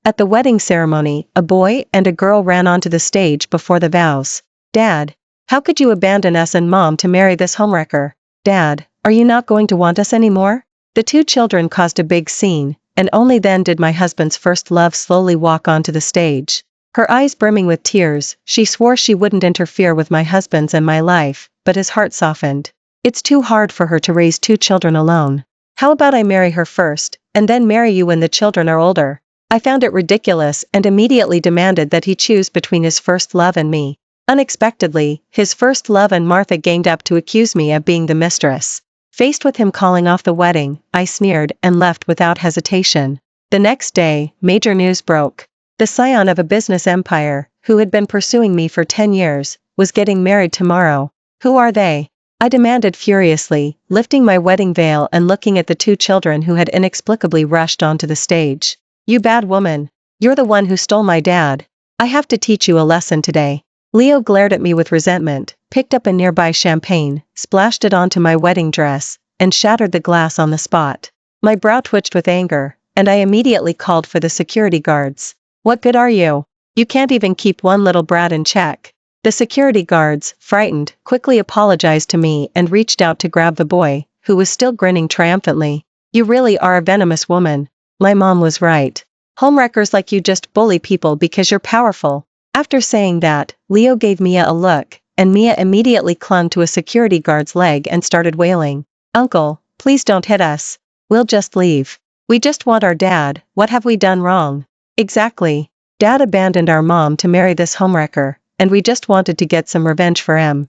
At the wedding ceremony, a boy and a girl ran onto the stage before the vows. Dad, how could you abandon us and Mom to marry this homewrecker? Dad, are you not going to want us anymore? The two children caused a big scene, and only then did my husband's first love slowly walk onto the stage. Her eyes brimming with tears, she swore she wouldn't interfere with my husband's and my life, but his heart softened. It's too hard for her to raise two children alone. How about I marry her first, and then marry you when the children are older? I found it ridiculous and immediately demanded that he choose between his first love and me. Unexpectedly, his first love and Martha ganged up to accuse me of being the mistress. Faced with him calling off the wedding, I sneered and left without hesitation. The next day, major news broke. The scion of a business empire, who had been pursuing me for 10 years, was getting married tomorrow. Who are they? I demanded furiously, lifting my wedding veil and looking at the two children who had inexplicably rushed onto the stage. You bad woman. You're the one who stole my dad. I have to teach you a lesson today. Leo glared at me with resentment, picked up a nearby champagne, splashed it onto my wedding dress, and shattered the glass on the spot. My brow twitched with anger, and I immediately called for the security guards. What good are you? You can't even keep one little brat in check. The security guards, frightened, quickly apologized to me and reached out to grab the boy, who was still grinning triumphantly. You really are a venomous woman. My mom was right. Homewreckers like you just bully people because you're powerful. After saying that, Leo gave Mia a look, and Mia immediately clung to a security guard's leg and started wailing. Uncle, please don't hit us. We'll just leave. We just want our dad. What have we done wrong? Exactly. Dad abandoned our mom to marry this homewrecker, and we just wanted to get some revenge for him.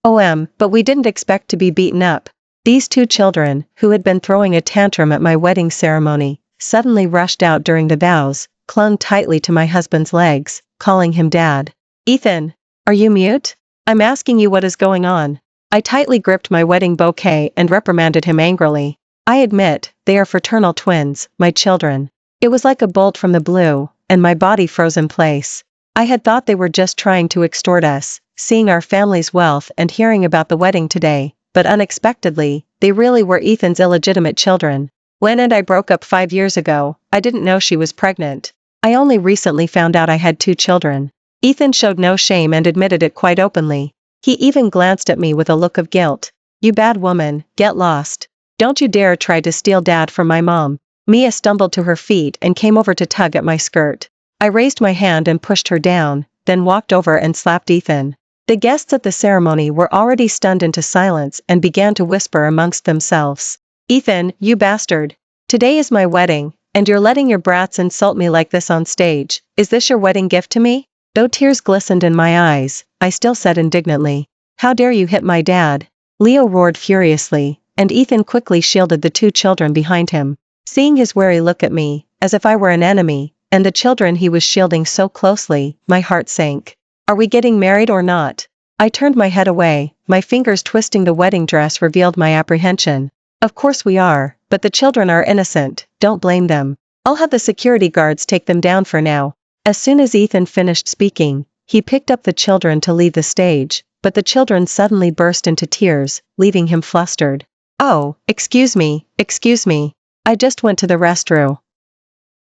But we didn't expect to be beaten up. These two children, who had been throwing a tantrum at my wedding ceremony, suddenly rushed out during the vows, clung tightly to my husband's legs, calling him Dad. Ethan, are you mute? I'm asking you what is going on. I tightly gripped my wedding bouquet and reprimanded him angrily. I admit, they are fraternal twins, my children. It was like a bolt from the blue, and my body froze in place. I had thought they were just trying to extort us, seeing our family's wealth and hearing about the wedding today, but unexpectedly, they really were Ethan's illegitimate children. When I broke up 5 years ago, I didn't know she was pregnant. I only recently found out I had 2 children. Ethan showed no shame and admitted it quite openly. He even glanced at me with a look of guilt. You bad woman, get lost. Don't you dare try to steal Dad from my mom. Mia stumbled to her feet and came over to tug at my skirt. I raised my hand and pushed her down, then walked over and slapped Ethan. The guests at the ceremony were already stunned into silence and began to whisper amongst themselves. Ethan, you bastard. Today is my wedding, and you're letting your brats insult me like this on stage. Is this your wedding gift to me? Though tears glistened in my eyes, I still said indignantly, how dare you hit my dad? Leo roared furiously, and Ethan quickly shielded the 2 children behind him. Seeing his wary look at me, as if I were an enemy, and the children he was shielding so closely, my heart sank. Are we getting married or not? I turned my head away, my fingers twisting the wedding dress revealed my apprehension. Of course we are, but the children are innocent, don't blame them. I'll have the security guards take them down for now. As soon as Ethan finished speaking, he picked up the children to leave the stage, but the children suddenly burst into tears, leaving him flustered. Oh, excuse me. I just went to the restroom.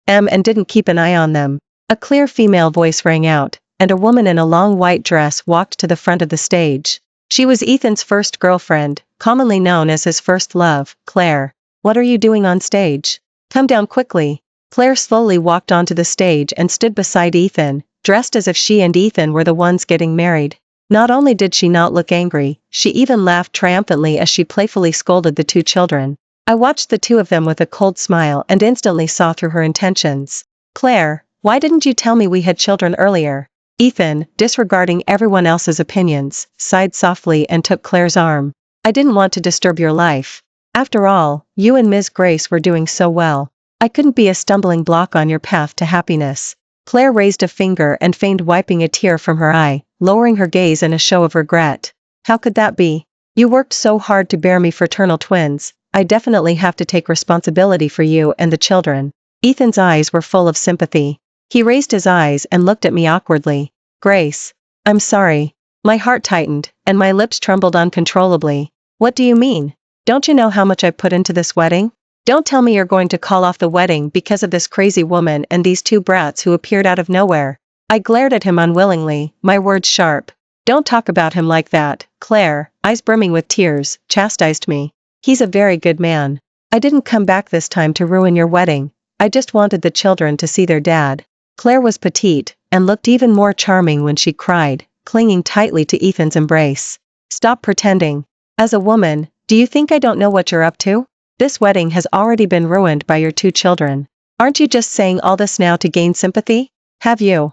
And didn't keep an eye on them. A clear female voice rang out, and a woman in a long white dress walked to the front of the stage. She was Ethan's first girlfriend, commonly known as his first love, Claire. What are you doing on stage? Come down quickly. Claire slowly walked onto the stage and stood beside Ethan, dressed as if she and Ethan were the ones getting married. Not only did she not look angry, she even laughed triumphantly as she playfully scolded the 2 children. I watched the 2 of them with a cold smile and instantly saw through her intentions. Claire, why didn't you tell me we had children earlier? Ethan, disregarding everyone else's opinions, sighed softly and took Claire's arm. I didn't want to disturb your life. After all, you and Ms. Grace were doing so well. I couldn't be a stumbling block on your path to happiness. Claire raised a finger and feigned wiping a tear from her eye, lowering her gaze in a show of regret. How could that be? You worked so hard to bear me fraternal twins. I definitely have to take responsibility for you and the children. Ethan's eyes were full of sympathy. He raised his eyes and looked at me awkwardly. Grace. I'm sorry. My heart tightened, and my lips trembled uncontrollably. What do you mean? Don't you know how much I put into this wedding? Don't tell me you're going to call off the wedding because of this crazy woman and these two brats who appeared out of nowhere. I glared at him unwillingly, my words sharp. Don't talk about him like that, Claire, eyes brimming with tears, chastised me. He's a very good man. I didn't come back this time to ruin your wedding. I just wanted the children to see their dad. Claire was petite, and looked even more charming when she cried, clinging tightly to Ethan's embrace. Stop pretending. As a woman, do you think I don't know what you're up to? This wedding has already been ruined by your two children. Aren't you just saying all this now to gain sympathy? Have you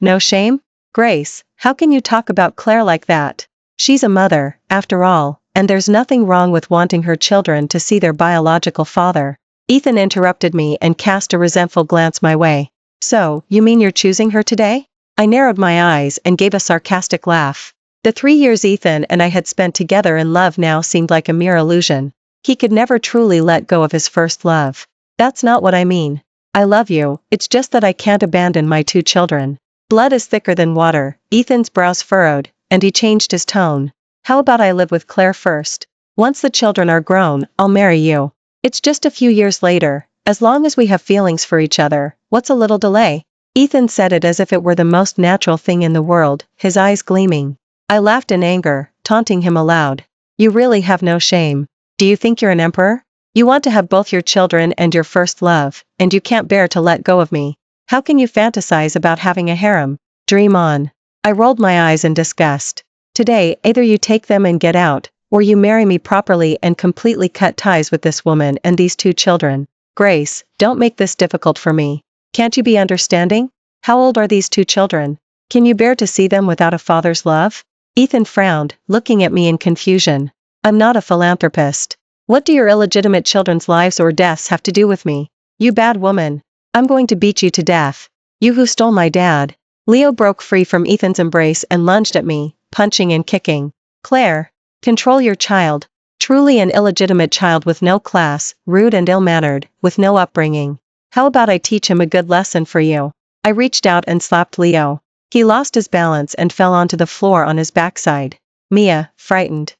no shame? Grace, how can you talk about Claire like that? She's a mother, after all, and there's nothing wrong with wanting her children to see their biological father. Ethan interrupted me and cast a resentful glance my way. So, you mean you're choosing her today? I narrowed my eyes and gave a sarcastic laugh. The 3 years Ethan and I had spent together in love now seemed like a mere illusion. He could never truly let go of his first love. That's not what I mean. I love you, it's just that I can't abandon my two children. Blood is thicker than water. Ethan's brows furrowed, and he changed his tone. How about I live with Claire first? Once the children are grown, I'll marry you. It's just a few years later. As long as we have feelings for each other, what's a little delay? Ethan said it as if it were the most natural thing in the world, his eyes gleaming. I laughed in anger, taunting him aloud. You really have no shame. Do you think you're an emperor? You want to have both your children and your first love, and you can't bear to let go of me. How can you fantasize about having a harem? Dream on. I rolled my eyes in disgust. Today, either you take them and get out, or you marry me properly and completely cut ties with this woman and these two children. Grace, don't make this difficult for me. Can't you be understanding? How old are these two children? Can you bear to see them without a father's love? Ethan frowned, looking at me in confusion. I'm not a philanthropist. What do your illegitimate children's lives or deaths have to do with me? You bad woman. I'm going to beat you to death. You who stole my dad. Leo broke free from Ethan's embrace and lunged at me, punching and kicking. Claire, control your child. Truly an illegitimate child with no class, rude and ill-mannered, with no upbringing. How about I teach him a good lesson for you? I reached out and slapped Leo. He lost his balance and fell onto the floor on his backside. Mia, frightened,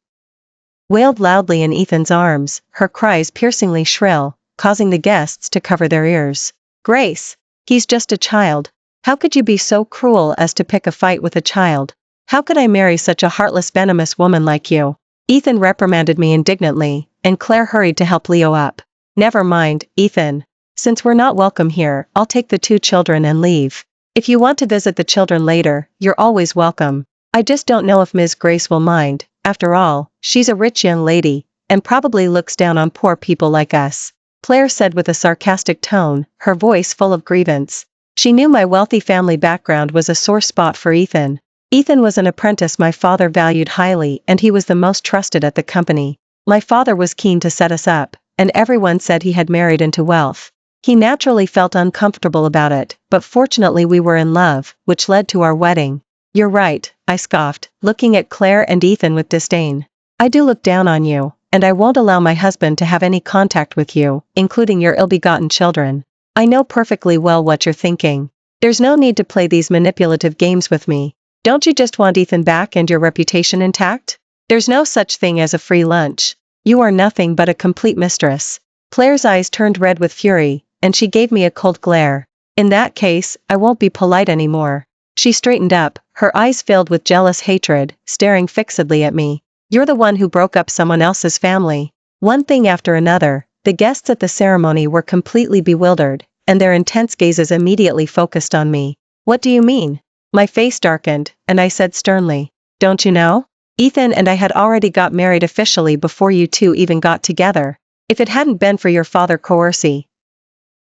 wailed loudly in Ethan's arms, her cries piercingly shrill, causing the guests to cover their ears. Grace, he's just a child. How could you be so cruel as to pick a fight with a child? How could I marry such a heartless, venomous woman like you? Ethan reprimanded me indignantly, and Claire hurried to help Leo up. Never mind, Ethan. Since we're not welcome here, I'll take the two children and leave. If you want to visit the children later, you're always welcome. I just don't know if Ms. Grace will mind. After all, she's a rich young lady, and probably looks down on poor people like us. Claire said with a sarcastic tone, her voice full of grievance. She knew my wealthy family background was a sore spot for Ethan. Ethan was an apprentice my father valued highly, and he was the most trusted at the company. My father was keen to set us up, and everyone said he had married into wealth. He naturally felt uncomfortable about it, but fortunately we were in love, which led to our wedding. You're right, I scoffed, looking at Claire and Ethan with disdain. I do look down on you, and I won't allow my husband to have any contact with you, including your ill-begotten children. I know perfectly well what you're thinking. There's no need to play these manipulative games with me. Don't you just want Ethan back and your reputation intact? There's no such thing as a free lunch. You are nothing but a complete mistress. Claire's eyes turned red with fury, and she gave me a cold glare. In that case, I won't be polite anymore. She straightened up, her eyes filled with jealous hatred, staring fixedly at me. You're the one who broke up someone else's family. One thing after another, the guests at the ceremony were completely bewildered, and their intense gazes immediately focused on me. What do you mean? My face darkened, and I said sternly, don't you know? Ethan and I had already got married officially before you two even got together. If it hadn't been for your father coercing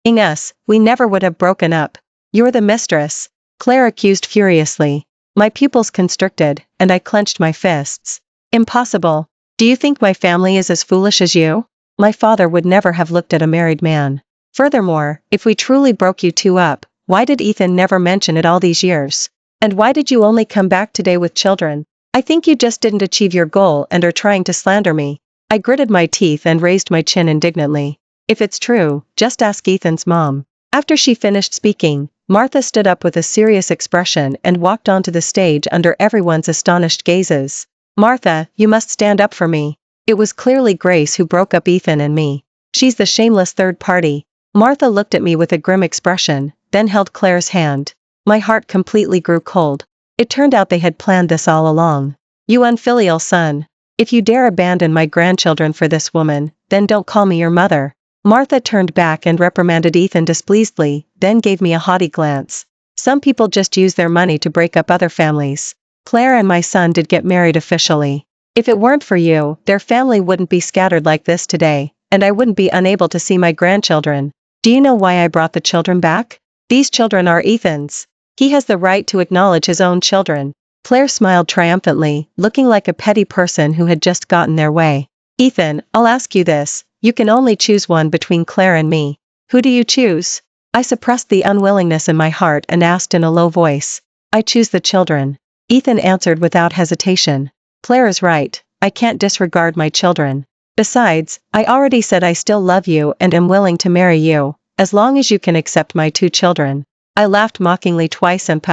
us, we never would have broken up. You're the mistress, Claire accused furiously. My pupils constricted, and I clenched my fists. Impossible. Do you think my family is as foolish as you? My father would never have looked at a married man. Furthermore, if we truly broke you two up, why did Ethan never mention it all these years? And why did you only come back today with children? I think you just didn't achieve your goal and are trying to slander me. I gritted my teeth and raised my chin indignantly. If it's true, just ask Ethan's mom. After she finished speaking, Martha stood up with a serious expression and walked onto the stage under everyone's astonished gazes. Martha, you must stand up for me. It was clearly Grace who broke up Ethan and me. She's the shameless third party. Martha looked at me with a grim expression, then held Claire's hand. My heart completely grew cold. It turned out they had planned this all along. You unfilial son. If you dare abandon my grandchildren for this woman, then don't call me your mother. Martha turned back and reprimanded Ethan displeasedly, then gave me a haughty glance. Some people just use their money to break up other families. Claire and my son did get married officially. If it weren't for you, their family wouldn't be scattered like this today, and I wouldn't be unable to see my grandchildren. Do you know why I brought the children back? These children are Ethan's. He has the right to acknowledge his own children. Claire smiled triumphantly, looking like a petty person who had just gotten their way. Ethan, I'll ask you this. You can only choose one between Claire and me. Who do you choose? I suppressed the unwillingness in my heart and asked in a low voice. I choose the children. Ethan answered without hesitation. Claire is right. I can't disregard my children. Besides, I already said I still love you and am willing to marry you, as long as you can accept my 2 children. I laughed mockingly twice and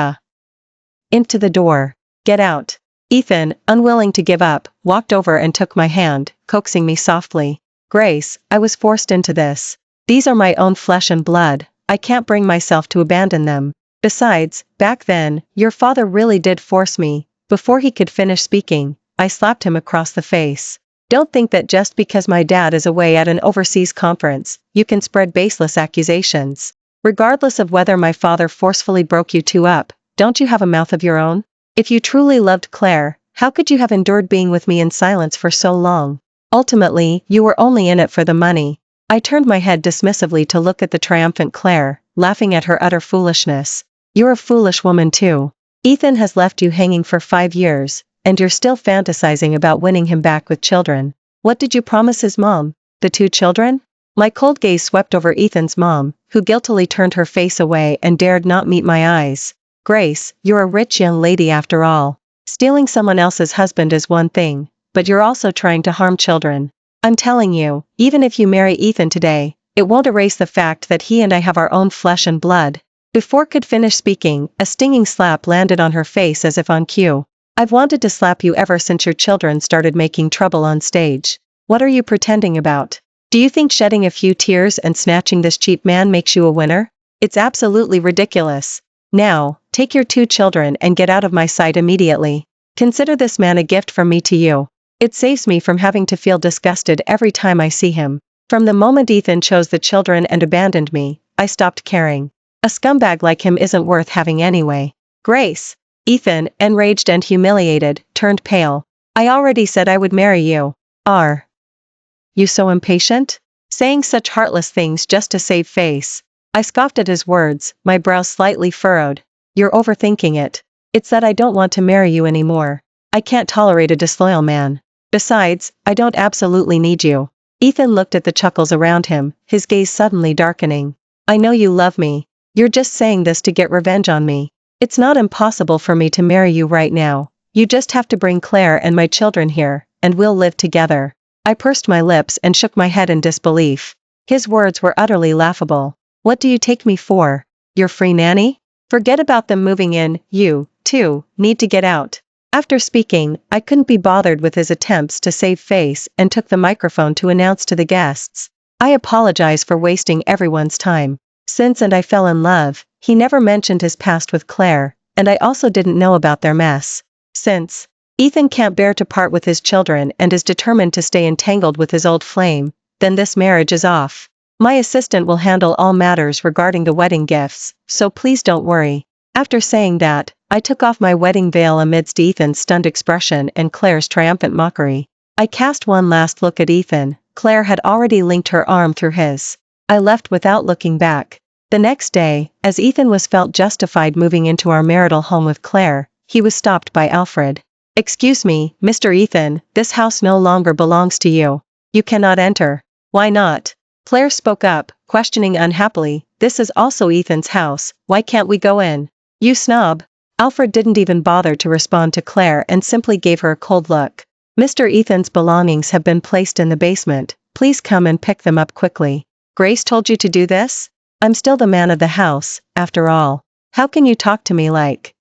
into the door. Get out. Ethan, unwilling to give up, walked over and took my hand, coaxing me softly. Grace, I was forced into this. These are my own flesh and blood. I can't bring myself to abandon them. Besides, back then, your father really did force me. Before he could finish speaking, I slapped him across the face. Don't think that just because my dad is away at an overseas conference, you can spread baseless accusations. Regardless of whether my father forcefully broke you 2 up, don't you have a mouth of your own? If you truly loved Claire, how could you have endured being with me in silence for so long? Ultimately, you were only in it for the money. I turned my head dismissively to look at the triumphant Claire, laughing at her utter foolishness. You're a foolish woman too. Ethan has left you hanging for 5 years, and you're still fantasizing about winning him back with children. What did you promise his mom? The 2 children? My cold gaze swept over Ethan's mom, who guiltily turned her face away and dared not meet my eyes. Grace, you're a rich young lady after all. Stealing someone else's husband is one thing, but you're also trying to harm children. I'm telling you, even if you marry Ethan today, it won't erase the fact that he and I have our own flesh and blood. Before could finish speaking, a stinging slap landed on her face as if on cue. I've wanted to slap you ever since your children started making trouble on stage. What are you pretending about? Do you think shedding a few tears and snatching this cheap man makes you a winner? It's absolutely ridiculous. Now, take your 2 children and get out of my sight immediately. Consider this man a gift from me to you. It saves me from having to feel disgusted every time I see him. From the moment Ethan chose the children and abandoned me, I stopped caring. A scumbag like him isn't worth having anyway. Grace. Ethan, enraged and humiliated, turned pale. I already said I would marry you. Are you so impatient? Saying such heartless things just to save face. I scoffed at his words, my brows slightly furrowed. You're overthinking it. It's that I don't want to marry you anymore. I can't tolerate a disloyal man. Besides, I don't absolutely need you. Ethan looked at the chuckles around him, his gaze suddenly darkening. I know you love me. You're just saying this to get revenge on me. It's not impossible for me to marry you right now. You just have to bring Claire and my children here, and we'll live together. I pursed my lips and shook my head in disbelief. His words were utterly laughable. What do you take me for? Your free nanny? Forget about them moving in, you, too, need to get out. After speaking, I couldn't be bothered with his attempts to save face and took the microphone to announce to the guests. I apologize for wasting everyone's time. Since I fell in love, he never mentioned his past with Claire, and I also didn't know about their mess. Since Ethan can't bear to part with his children and is determined to stay entangled with his old flame, then this marriage is off. My assistant will handle all matters regarding the wedding gifts, so please don't worry. After saying that, I took off my wedding veil amidst Ethan's stunned expression and Claire's triumphant mockery. I cast one last look at Ethan. Claire had already linked her arm through his. I left without looking back. The next day, as Ethan was felt justified moving into our marital home with Claire, he was stopped by Alfred. Excuse me, Mr. Ethan, this house no longer belongs to you. You cannot enter. Why not? Claire spoke up, questioning unhappily, this is also Ethan's house, why can't we go in? You snob. Alfred didn't even bother to respond to Claire and simply gave her a cold look. Mr. Ethan's belongings have been placed in the basement, please come and pick them up quickly. Grace told you to do this? I'm still the man of the house, after all. How can you talk to me like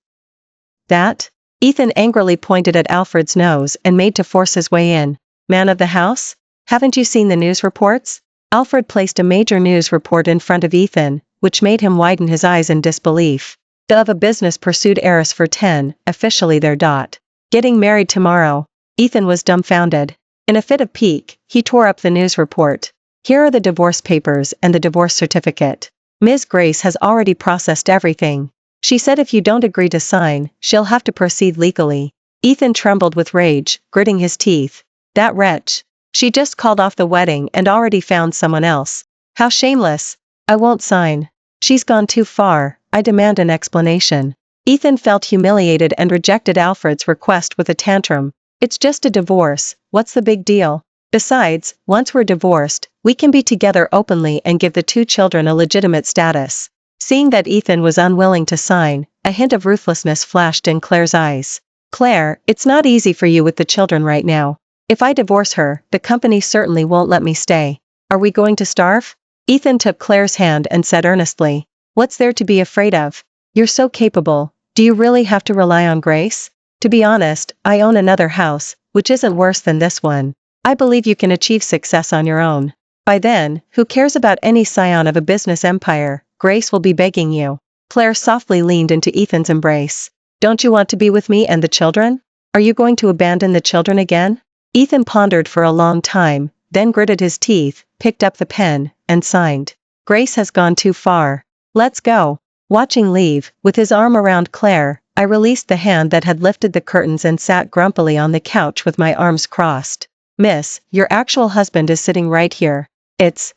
that? Ethan angrily pointed at Alfred's nose and made to force his way in. Man of the house? Haven't you seen the news reports? Alfred placed a major news report in front of Ethan, which made him widen his eyes in disbelief. The of a business pursued heiress for 10, officially their dot. Getting married tomorrow. Ethan was dumbfounded. In a fit of pique, he tore up the news report. Here are the divorce papers and the divorce certificate. Ms. Grace has already processed everything. She said if you don't agree to sign, she'll have to proceed legally. Ethan trembled with rage, gritting his teeth. That wretch. She just called off the wedding and already found someone else. How shameless. I won't sign. She's gone too far. I demand an explanation. Ethan felt humiliated and rejected Alfred's request with a tantrum. It's just a divorce, what's the big deal? Besides, once we're divorced, we can be together openly and give the 2 children a legitimate status. Seeing that Ethan was unwilling to sign, a hint of ruthlessness flashed in Claire's eyes. Claire, it's not easy for you with the children right now. If I divorce her, the company certainly won't let me stay. Are we going to starve? Ethan took Claire's hand and said earnestly, what's there to be afraid of? You're so capable. Do you really have to rely on Grace? To be honest, I own another house, which isn't worse than this one. I believe you can achieve success on your own. By then, who cares about any scion of a business empire? Grace will be begging you. Claire softly leaned into Ethan's embrace. Don't you want to be with me and the children? Are you going to abandon the children again? Ethan pondered for a long time, then gritted his teeth, picked up the pen, and signed. Grace has gone too far. Let's go. Watching leave, with his arm around Claire, I released the hand that had lifted the curtains and sat grumpily on the couch with my arms crossed. Miss, your actual husband is sitting right here. It's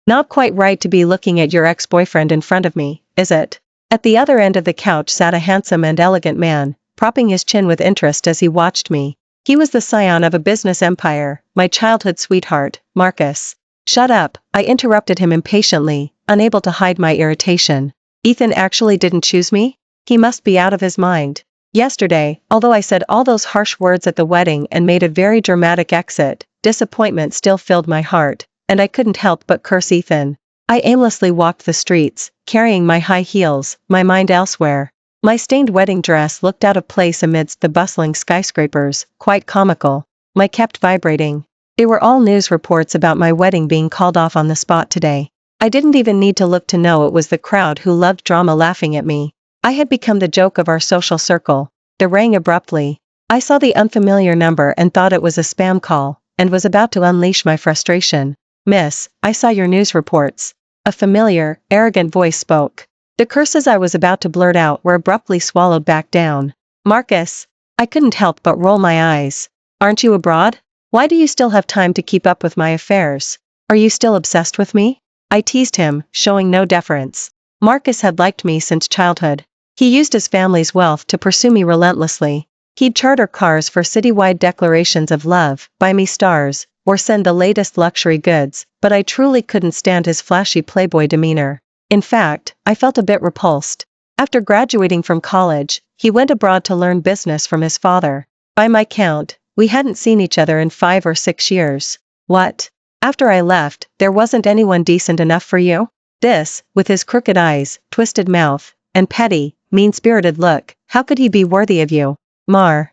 not quite right to be looking at your ex-boyfriend in front of me, is it? At the other end of the couch sat a handsome and elegant man, propping his chin with interest as he watched me. He was the scion of a business empire, my childhood sweetheart, Marcus. Shut up, I interrupted him impatiently, unable to hide my irritation. Ethan actually didn't choose me? He must be out of his mind. Yesterday, although I said all those harsh words at the wedding and made a very dramatic exit, disappointment still filled my heart, and I couldn't help but curse Ethan. I aimlessly walked the streets, carrying my high heels, my mind elsewhere. My stained wedding dress looked out of place amidst the bustling skyscrapers, quite comical. My kept vibrating. They were all news reports about my wedding being called off on the spot today. I didn't even need to look to know it was the crowd who loved drama laughing at me. I had become the joke of our social circle. They rang abruptly. I saw the unfamiliar number and thought it was a spam call, and was about to unleash my frustration. Miss, I saw your news reports. A familiar, arrogant voice spoke. The curses I was about to blurt out were abruptly swallowed back down. Marcus. I couldn't help but roll my eyes. Aren't you abroad? Why do you still have time to keep up with my affairs? Are you still obsessed with me? I teased him, showing no deference. Marcus had liked me since childhood. He used his family's wealth to pursue me relentlessly. He'd charter cars for citywide declarations of love, buy me stars, or send the latest luxury goods, but I truly couldn't stand his flashy playboy demeanor. In fact, I felt a bit repulsed. After graduating from college, he went abroad to learn business from his father. By my count, we hadn't seen each other in 5 or 6 years. What? After I left, there wasn't anyone decent enough for you? This, with his crooked eyes, twisted mouth, and petty, mean-spirited look, how could he be worthy of you? Marcus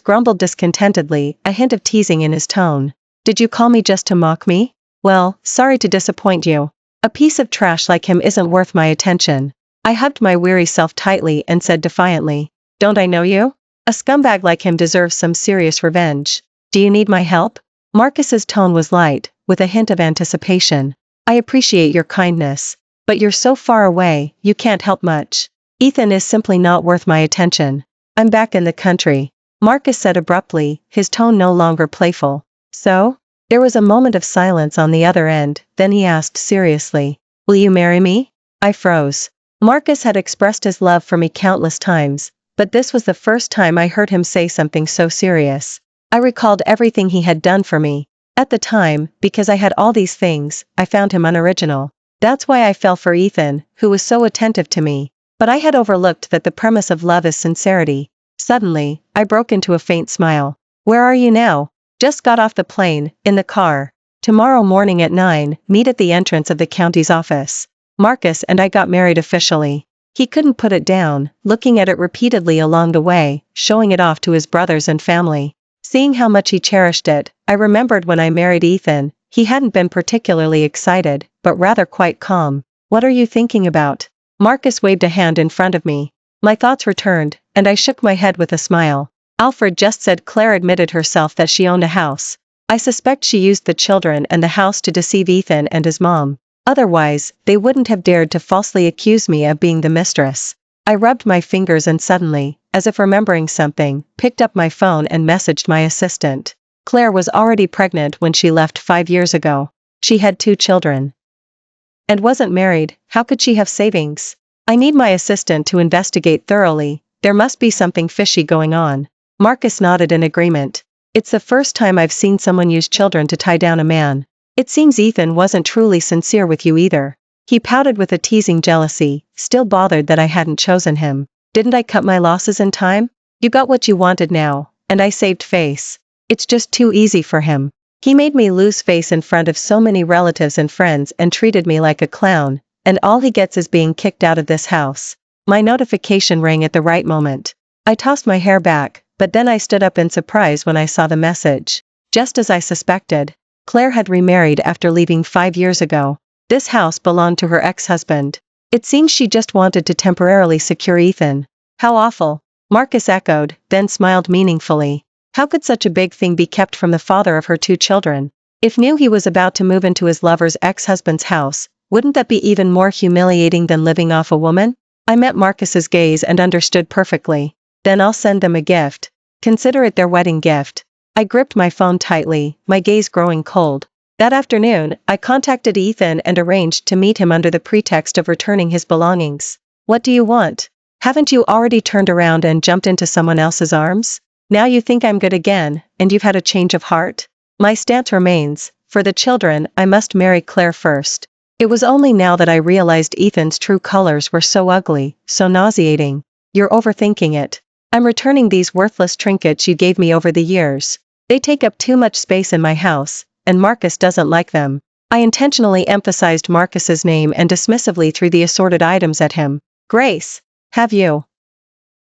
grumbled discontentedly, a hint of teasing in his tone. Did you call me just to mock me? Well, sorry to disappoint you. A piece of trash like him isn't worth my attention. I hugged my weary self tightly and said defiantly, don't I know you? A scumbag like him deserves some serious revenge. Do you need my help? Marcus's tone was light, with a hint of anticipation. I appreciate your kindness, but you're so far away, you can't help much. Ethan is simply not worth my attention. I'm back in the country. Marcus said abruptly, his tone no longer playful. So? There was a moment of silence on the other end, then he asked seriously, will you marry me? I froze. Marcus had expressed his love for me countless times, but this was the first time I heard him say something so serious. I recalled everything he had done for me. At the time, because I had all these things, I found him unoriginal. That's why I fell for Ethan, who was so attentive to me. But I had overlooked that the premise of love is sincerity. Suddenly, I broke into a faint smile. Where are you now? Just got off the plane, in the car. Tomorrow morning at 9, meet at the entrance of the county's office. Marcus and I got married officially. He couldn't put it down, looking at it repeatedly along the way, showing it off to his brothers and family. Seeing how much he cherished it, I remembered when I married Ethan, he hadn't been particularly excited, but rather quite calm. What are you thinking about? Marcus waved a hand in front of me. My thoughts returned, and I shook my head with a smile. Alfred just said Claire admitted herself that she owned a house. I suspect she used the children and the house to deceive Ethan and his mom. Otherwise, they wouldn't have dared to falsely accuse me of being the mistress. I rubbed my fingers and suddenly, as if remembering something, picked up my phone and messaged my assistant. Claire was already pregnant when she left 5 years ago. She had 2 children. And wasn't married. How could she have savings? I need my assistant to investigate thoroughly. There must be something fishy going on. Marcus nodded in agreement. It's the first time I've seen someone use children to tie down a man. It seems Ethan wasn't truly sincere with you either. He pouted with a teasing jealousy, still bothered that I hadn't chosen him. Didn't I cut my losses in time? You got what you wanted now, and I saved face. It's just too easy for him. He made me lose face in front of so many relatives and friends and treated me like a clown, and all he gets is being kicked out of this house. My notification rang at the right moment. I tossed my hair back, but then I stood up in surprise when I saw the message. Just as I suspected, Claire had remarried after leaving 5 years ago. This house belonged to her ex-husband. It seems she just wanted to temporarily secure Ethan. How awful, Marcus echoed, then smiled meaningfully. How could such a big thing be kept from the father of her 2 children? If knew he was about to move into his lover's ex-husband's house, wouldn't that be even more humiliating than living off a woman? I met Marcus's gaze and understood perfectly. Then I'll send them a gift. Consider it their wedding gift. I gripped my phone tightly, my gaze growing cold. That afternoon, I contacted Ethan and arranged to meet him under the pretext of returning his belongings. What do you want? Haven't you already turned around and jumped into someone else's arms? Now you think I'm good again, and you've had a change of heart? My stance remains, for the children, I must marry Claire first. It was only now that I realized Ethan's true colors were so ugly, so nauseating. You're overthinking it. I'm returning these worthless trinkets you gave me over the years. They take up too much space in my house, and Marcus doesn't like them. I intentionally emphasized Marcus's name and dismissively threw the assorted items at him. Grace, have you?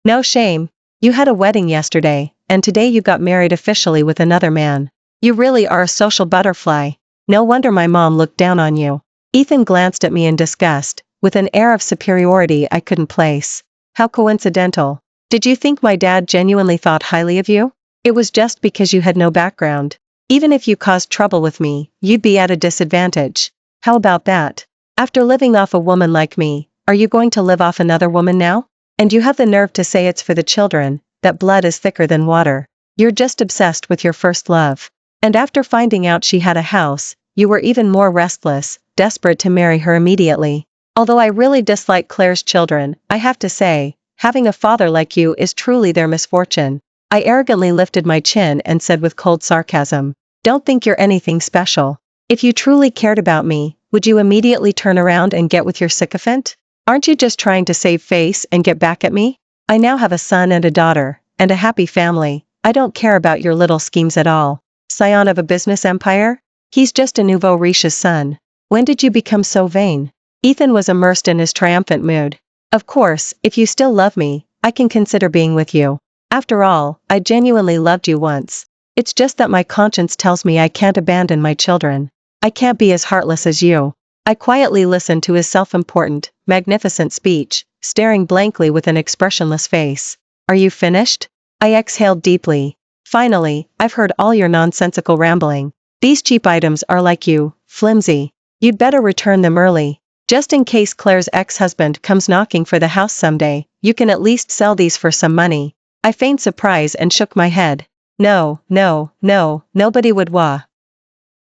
No shame. You had a wedding yesterday, and today you got married officially with another man. You really are a social butterfly. No wonder my mom looked down on you. Ethan glanced at me in disgust, with an air of superiority I couldn't place. How coincidental. Did you think my dad genuinely thought highly of you? It was just because you had no background. Even if you caused trouble with me, you'd be at a disadvantage. How about that? After living off a woman like me, are you going to live off another woman now? And you have the nerve to say it's for the children, that blood is thicker than water. You're just obsessed with your first love. And after finding out she had a house, you were even more restless, desperate to marry her immediately. Although I really dislike Claire's children, I have to say, having a father like you is truly their misfortune. I arrogantly lifted my chin and said with cold sarcasm, don't think you're anything special. If you truly cared about me, would you immediately turn around and get with your sycophant? Aren't you just trying to save face and get back at me? I now have a son and a daughter, and a happy family. I don't care about your little schemes at all. Scion of a business empire? He's just a nouveau riche's son. When did you become so vain? Ethan was immersed in his triumphant mood. Of course, if you still love me, I can consider being with you. After all, I genuinely loved you once. It's just that my conscience tells me I can't abandon my children. I can't be as heartless as you. I quietly listened to his self-important, magnificent speech, staring blankly with an expressionless face. Are you finished? I exhaled deeply. Finally, I've heard all your nonsensical rambling. These cheap items are like you, flimsy. You'd better return them early. Just in case Claire's ex-husband comes knocking for the house someday, you can at least sell these for some money. I feigned surprise and shook my head. No, nobody would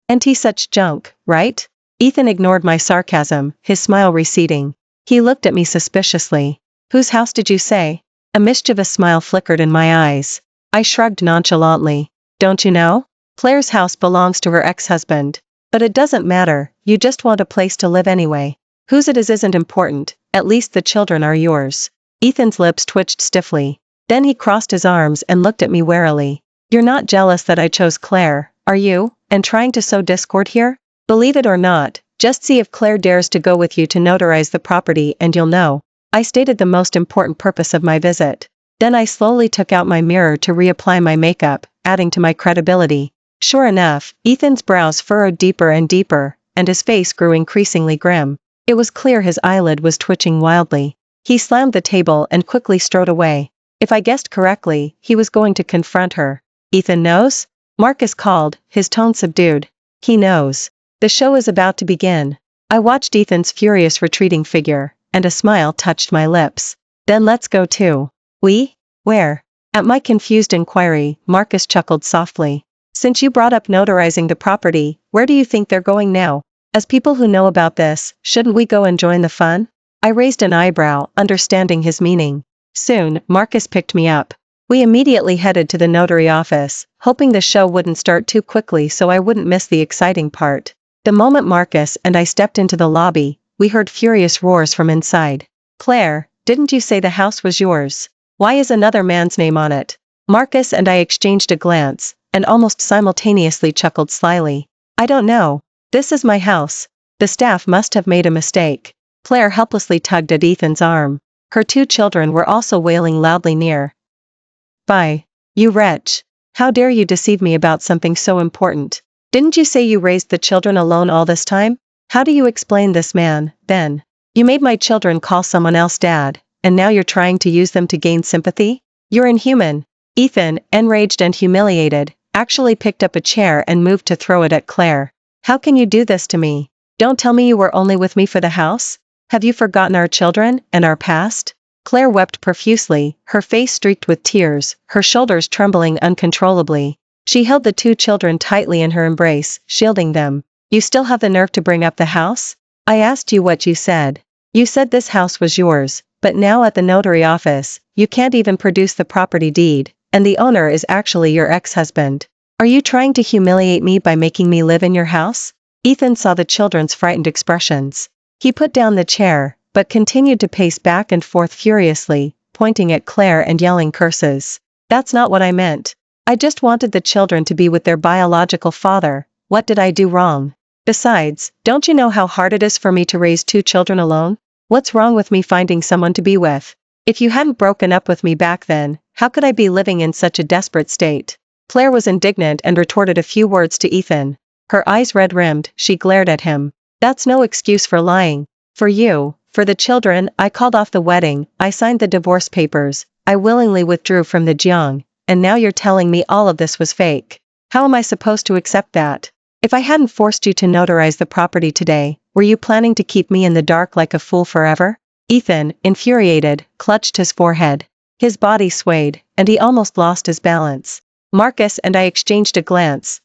Anti such junk, right? Ethan ignored my sarcasm, his smile receding. He looked at me suspiciously. Whose house did you say? A mischievous smile flickered in my eyes. I shrugged nonchalantly. Don't you know? Claire's house belongs to her ex-husband. But it doesn't matter, you just want a place to live anyway. Whose it is isn't important, at least the children are yours. Ethan's lips twitched stiffly. Then he crossed his arms and looked at me warily. You're not jealous that I chose Claire, are you, and trying to sow discord here? Believe it or not, just see if Claire dares to go with you to notarize the property and you'll know. I stated the most important purpose of my visit. Then I slowly took out my mirror to reapply my makeup, adding to my credibility. Sure enough, Ethan's brows furrowed deeper and deeper, and his face grew increasingly grim. It was clear his eyelid was twitching wildly. He slammed the table and quickly strode away. If I guessed correctly, he was going to confront her. Ethan knows? Marcus called, his tone subdued. He knows. The show is about to begin. I watched Ethan's furious retreating figure, and a smile touched my lips. Then let's go too. We? Where? At my confused inquiry, Marcus chuckled softly. Since you brought up notarizing the property, where do you think they're going now? As people who know about this, shouldn't we go and join the fun? I raised an eyebrow, understanding his meaning. Soon, Marcus picked me up. We immediately headed to the notary office, hoping the show wouldn't start too quickly so I wouldn't miss the exciting part. The moment Marcus and I stepped into the lobby, we heard furious roars from inside. Claire, didn't you say the house was yours? Why is another man's name on it? Marcus and I exchanged a glance, and almost simultaneously chuckled slyly. I don't know. This is my house. The staff must have made a mistake. Claire helplessly tugged at Ethan's arm. Her 2 children were also wailing loudly near. Bye. You wretch. How dare you deceive me about something so important? Didn't you say you raised the children alone all this time? How do you explain this man, then? You made my children call someone else dad, and now you're trying to use them to gain sympathy? You're inhuman. Ethan, enraged and humiliated, actually picked up a chair and moved to throw it at Claire. How can you do this to me? Don't tell me you were only with me for the house? Have you forgotten our children, and our past? Claire wept profusely, her face streaked with tears, her shoulders trembling uncontrollably. She held the 2 children tightly in her embrace, shielding them. You still have the nerve to bring up the house? I asked you what you said. You said this house was yours, but now at the notary office, you can't even produce the property deed, and the owner is actually your ex-husband. Are you trying to humiliate me by making me live in your house? Ethan saw the children's frightened expressions. He put down the chair, but continued to pace back and forth furiously, pointing at Claire and yelling curses. That's not what I meant. I just wanted the children to be with their biological father. What did I do wrong? Besides, don't you know how hard it is for me to raise 2 children alone? What's wrong with me finding someone to be with? If you hadn't broken up with me back then, how could I be living in such a desperate state? Claire was indignant and retorted a few words to Ethan. Her eyes red-rimmed, she glared at him. That's no excuse for lying. For you, for the children, I called off the wedding, I signed the divorce papers, I willingly withdrew from the Jiang, and now you're telling me all of this was fake. How am I supposed to accept that? If I hadn't forced you to notarize the property today, were you planning to keep me in the dark like a fool forever? Ethan, infuriated, clutched his forehead. His body swayed, and he almost lost his balance. Marcus and I exchanged a glance,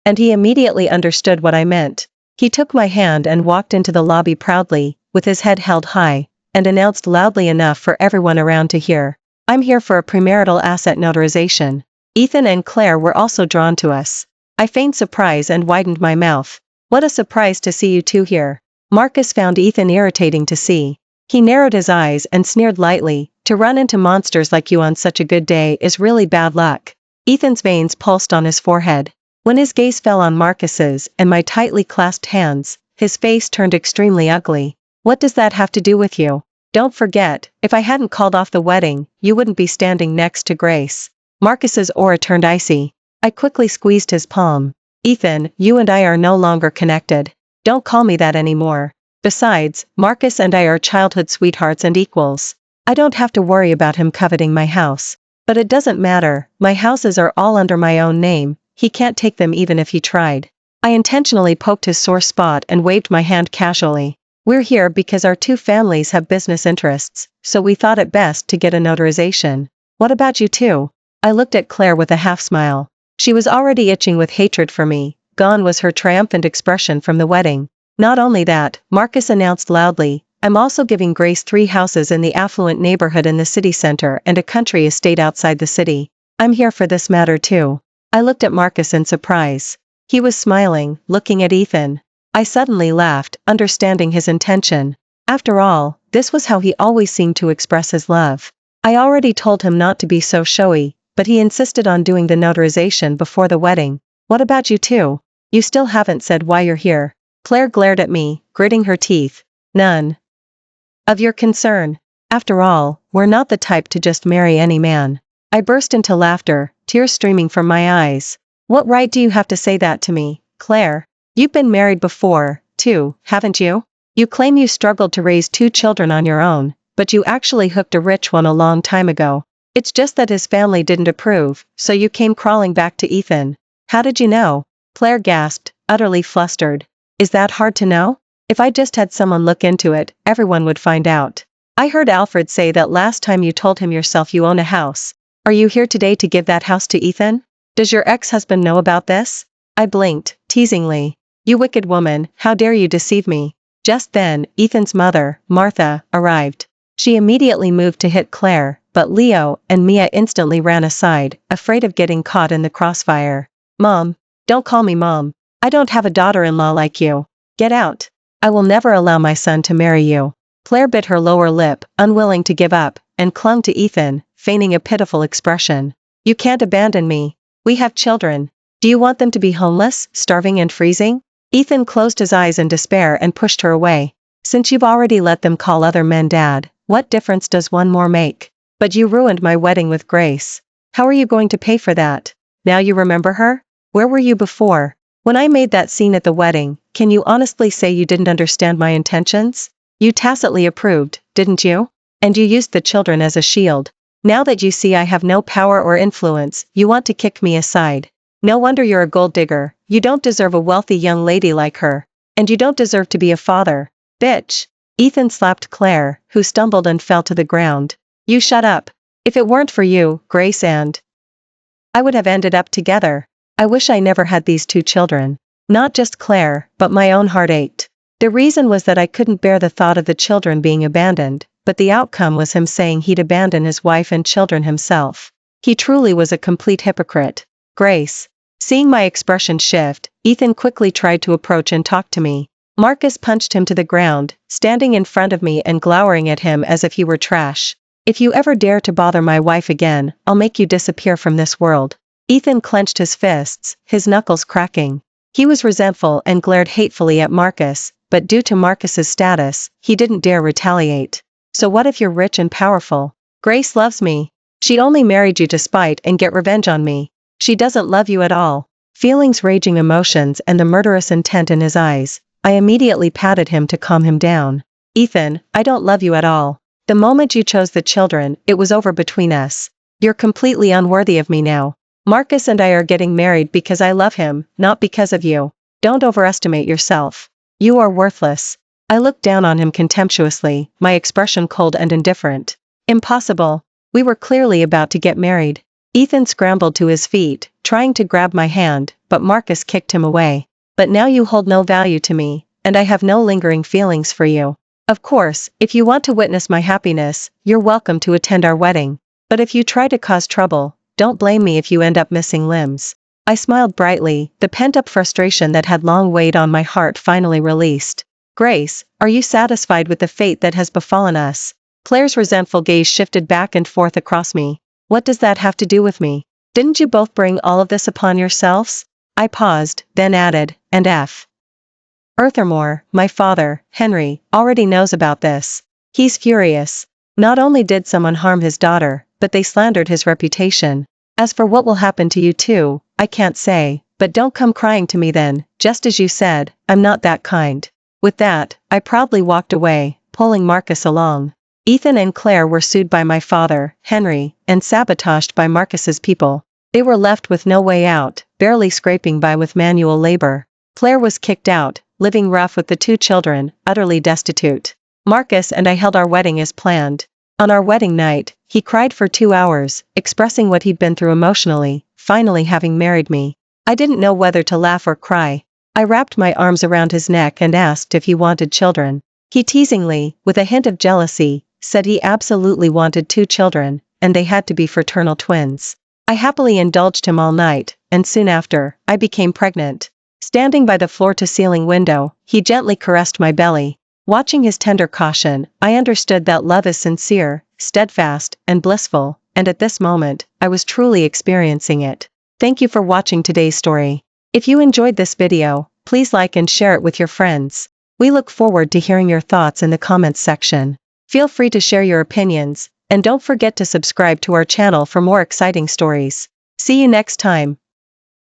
and he immediately understood what I meant. He took my hand and walked into the lobby proudly, with his head held high, and announced loudly enough for everyone around to hear. I'm here for a premarital asset notarization. Ethan and Claire were also drawn to us. I feigned surprise and widened my mouth. What a surprise to see you 2 here. Marcus found Ethan irritating to see. He narrowed his eyes and sneered lightly. To run into monsters like you on such a good day is really bad luck. Ethan's veins pulsed on his forehead. When his gaze fell on Marcus's and my tightly clasped hands, his face turned extremely ugly. What does that have to do with you? Don't forget, if I hadn't called off the wedding, you wouldn't be standing next to Grace. Marcus's aura turned icy. I quickly squeezed his palm. Ethan, you and I are no longer connected. Don't call me that anymore. Besides, Marcus and I are childhood sweethearts and equals. I don't have to worry about him coveting my house. But it doesn't matter, my houses are all under my own name, he can't take them even if he tried. I intentionally poked his sore spot and waved my hand casually. We're here because our 2 families have business interests, so we thought it best to get a notarization. What about you 2? I looked at Claire with a half-smile. She was already itching with hatred for me. Gone was her triumphant expression from the wedding. Not only that, Marcus announced loudly, I'm also giving Grace 3 houses in the affluent neighborhood in the city center and a country estate outside the city. I'm here for this matter too. I looked at Marcus in surprise. He was smiling, looking at Ethan. I suddenly laughed, understanding his intention. After all, this was how he always seemed to express his love. I already told him not to be so showy, but he insisted on doing the notarization before the wedding. What about you 2? You still haven't said why you're here. Claire glared at me, gritting her teeth. None of your concern. After all, we're not the type to just marry any man. I burst into laughter, tears streaming from my eyes. What right do you have to say that to me, Claire? You've been married before, too, haven't you? You claim you struggled to raise 2 children on your own, but you actually hooked a rich one a long time ago. It's just that his family didn't approve, so you came crawling back to Ethan. How did you know? Claire gasped, utterly flustered. Is that hard to know? If I just had someone look into it, everyone would find out. I heard Alfred say that last time you told him yourself you own a house. Are you here today to give that house to Ethan? Does your ex-husband know about this? I blinked, teasingly. You wicked woman, how dare you deceive me? Just then, Ethan's mother, Martha, arrived. She immediately moved to hit Claire, but Leo and Mia instantly ran aside, afraid of getting caught in the crossfire. Mom. Don't call me Mom. I don't have a daughter-in-law like you. Get out. I will never allow my son to marry you. Claire bit her lower lip, unwilling to give up, and clung to Ethan, feigning a pitiful expression. You can't abandon me. We have children. Do you want them to be homeless, starving and freezing? Ethan closed his eyes in despair and pushed her away. Since you've already let them call other men dad, what difference does one more make? But you ruined my wedding with Grace. How are you going to pay for that? Now you remember her? Where were you before? When I made that scene at the wedding, can you honestly say you didn't understand my intentions? You tacitly approved, didn't you? And you used the children as a shield. Now that you see I have no power or influence, you want to kick me aside. No wonder you're a gold digger. You don't deserve a wealthy young lady like her. And you don't deserve to be a father. Bitch. Ethan slapped Claire, who stumbled and fell to the ground. You shut up. If it weren't for you, Grace and I would have ended up together. I wish I never had these 2 children. Not just Claire, but my own heart ached. The reason was that I couldn't bear the thought of the children being abandoned, but the outcome was him saying he'd abandon his wife and children himself. He truly was a complete hypocrite. Grace. Seeing my expression shift, Ethan quickly tried to approach and talk to me. Marcus punched him to the ground, standing in front of me and glowering at him as if he were trash. If you ever dare to bother my wife again, I'll make you disappear from this world. Ethan clenched his fists, his knuckles cracking. He was resentful and glared hatefully at Marcus, but due to Marcus's status, he didn't dare retaliate. So what if you're rich and powerful? Grace loves me. She only married you to spite and get revenge on me. She doesn't love you at all. Feelings, raging emotions and the murderous intent in his eyes, I immediately patted him to calm him down. Ethan, I don't love you at all. The moment you chose the children, it was over between us. You're completely unworthy of me now. Marcus and I are getting married because I love him, not because of you. Don't overestimate yourself. You are worthless. I looked down on him contemptuously, my expression cold and indifferent. Impossible. We were clearly about to get married. Ethan scrambled to his feet, trying to grab my hand, but Marcus kicked him away. But now you hold no value to me, and I have no lingering feelings for you. Of course, if you want to witness my happiness, you're welcome to attend our wedding. But if you try to cause trouble, don't blame me if you end up missing limbs. I smiled brightly, the pent-up frustration that had long weighed on my heart finally released. Grace, are you satisfied with the fate that has befallen us? Claire's resentful gaze shifted back and forth across me. What does that have to do with me? Didn't you both bring all of this upon yourselves? I paused, then added, and F. Furthermore, my father, Henry, already knows about this. He's furious. Not only did someone harm his daughter, but they slandered his reputation. As for what will happen to you two, I can't say, but don't come crying to me then, just as you said, I'm not that kind. With that, I proudly walked away, pulling Marcus along. Ethan and Claire were sued by my father, Henry, and sabotaged by Marcus's people. They were left with no way out, barely scraping by with manual labor. Claire was kicked out, living rough with the 2 children, utterly destitute. Marcus and I held our wedding as planned. On our wedding night, he cried for 2 hours, expressing what he'd been through emotionally, finally having married me. I didn't know whether to laugh or cry. I wrapped my arms around his neck and asked if he wanted children. He teasingly, with a hint of jealousy, said he absolutely wanted 2 children, and they had to be fraternal twins. I happily indulged him all night, and soon after, I became pregnant. Standing by the floor-to-ceiling window, he gently caressed my belly. Watching his tender caution, I understood that love is sincere, steadfast, and blissful, and at this moment, I was truly experiencing it. Thank you for watching today's story. If you enjoyed this video, please like and share it with your friends. We look forward to hearing your thoughts in the comments section. Feel free to share your opinions, and don't forget to subscribe to our channel for more exciting stories. See you next time.